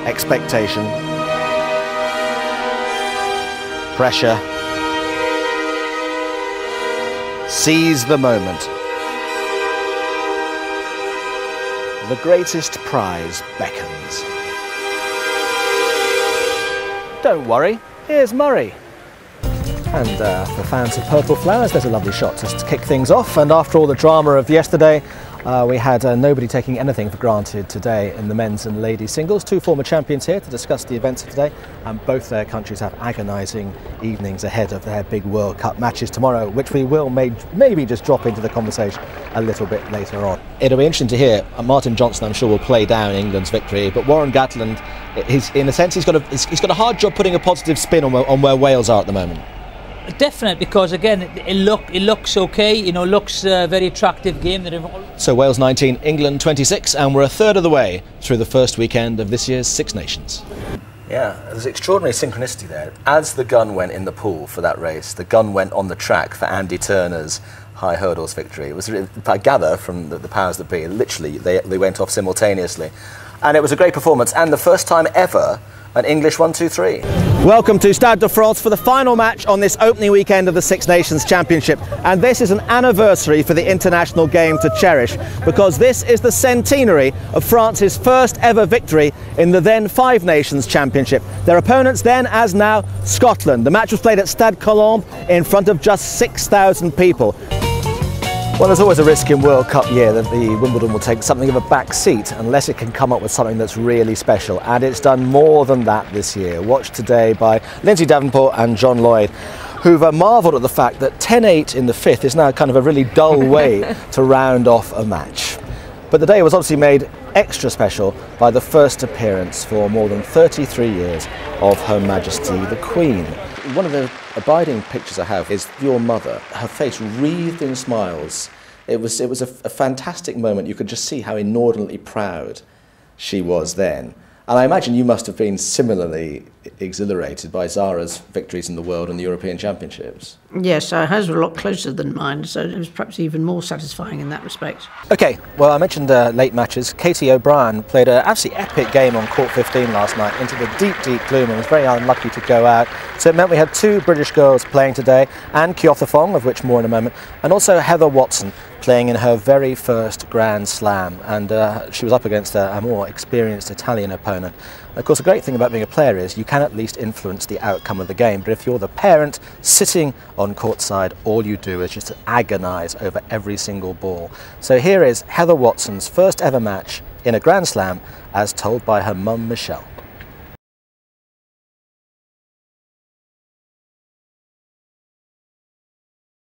expectation, pressure. Seize the moment. The greatest prize beckons. Don't worry, here's Murray. And for fans of Purple Flowers, there's a lovely shot just to kick things off. And after all the drama of yesterday, we had nobody taking anything for granted today in the men's and ladies singles. Two former champions here to discuss the events of today, and both their countries have agonising evenings ahead of their big World Cup matches tomorrow, which we will maybe just drop into the conversation a little bit later on. It'll be interesting to hear. Martin Johnson, I'm sure, will play down England's victory, but Warren Gatland, in a sense, he's got a hard job putting a positive spin on where Wales are at the moment. Definite, because again it looks okay, you know, looks a very attractive game. So Wales 19, England 26, and we're a third of the way through the first weekend of this year's Six Nations. Yeah, there's extraordinary synchronicity there. As the gun went in the pool for that race, the gun went on the track for Andy Turner's high hurdles victory. It was, I gather from the powers that be, literally they went off simultaneously, and it was a great performance, and the first time ever an English 1-2-3. Welcome to Stade de France for the final match on this opening weekend of the Six Nations Championship. And this is an anniversary for the international game to cherish, because this is the centenary of France's first ever victory in the then Five Nations Championship. Their opponents then, as now, Scotland. The match was played at Stade Colombe in front of just 6,000 people. Well, there's always a risk in World Cup year that the Wimbledon will take something of a back seat unless it can come up with something that's really special, and it's done more than that this year. Watched today by Lindsay Davenport and John Lloyd, who've marvelled at the fact that 10-8 in the fifth is now kind of a really dull way to round off a match. But the day was obviously made extra special by the first appearance for more than 33 years of Her Majesty the Queen. One of the abiding pictures I have is your mother, her face wreathed in smiles. It was a fantastic moment. You could just see how inordinately proud she was then. And I imagine you must have been similarly exhilarated by Zara's victories in the World and the European Championships. Yes, hers were a lot closer than mine, so it was perhaps even more satisfying in that respect. OK, well, I mentioned late matches. Katie O'Brien played an absolutely epic game on court 15 last night into the deep, deep gloom, and was very unlucky to go out. So it meant we had two British girls playing today, Anne Kyothafong, of which more in a moment, and also Heather Watson, playing in her very first Grand Slam, and she was up against a more experienced Italian opponent. Of course, the great thing about being a player is you can at least influence the outcome of the game, but if you're the parent sitting on courtside, all you do is just agonise over every single ball. So here is Heather Watson's first ever match in a Grand Slam, as told by her mum Michelle.